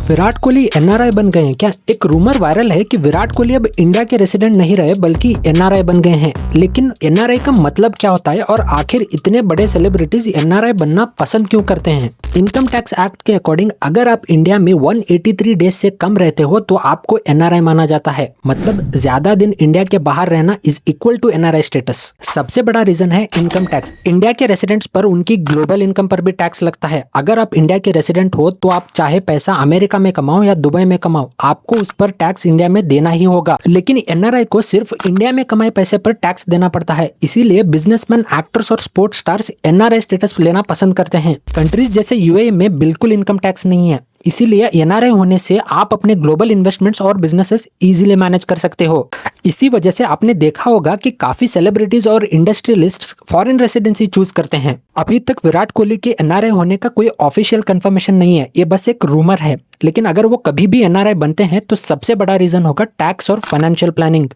Virat Kohli NRI बन गए हैं क्या? एक रूमर वायरल है कि विराट कोहली अब इंडिया के रेसिडेंट नहीं रहे बल्कि एनआरआई बन गए हैं। लेकिन एनआरआई का मतलब क्या होता है और आखिर इतने बड़े सेलिब्रिटीज एनआरआई बनना पसंद क्यों करते हैं? इनकम टैक्स एक्ट के अकॉर्डिंग अगर आप इंडिया में 183 डेज से कम रहते हो तो आपको एनआरआई माना जाता है। मतलब ज्यादा दिन इंडिया के बाहर रहना is equal to NRI status. सबसे बड़ा रीजन है इनकम टैक्स। इंडिया के रेसिडेंट्स पर उनकी ग्लोबल इनकम पर भी टैक्स लगता है। अगर आप इंडिया के रेसिडेंट हो तो आप चाहे पैसा अमेरिका में कमाओ या दुबई में कमाओ, आपको उस पर टैक्स इंडिया में देना ही होगा। लेकिन एनआरआई को सिर्फ इंडिया में कमाए पैसे पर टैक्स देना पड़ता है। इसीलिए बिजनेसमैन, एक्टर्स और स्पोर्ट्स स्टार्स एनआरआई स्टेटस लेना पसंद करते हैं। कंट्रीज जैसे यूएई में बिल्कुल इनकम टैक्स नहीं है। इसीलिए एनआरआई होने से आप अपने ग्लोबल इन्वेस्टमेंट्स और बिजनेसेस इजीली मैनेज कर सकते हो। इसी वजह से आपने देखा होगा कि काफी सेलिब्रिटीज और इंडस्ट्रियलिस्ट्स फॉरेन रेसिडेंसी चूज करते हैं। अभी तक विराट कोहली के एनआरआई होने का कोई ऑफिशियल कंफर्मेशन नहीं है, ये बस एक रूमर है। लेकिन अगर वो कभी भी एनआरआई बनते हैं तो सबसे बड़ा रीजन होगा टैक्स और फाइनेंशियल प्लानिंग।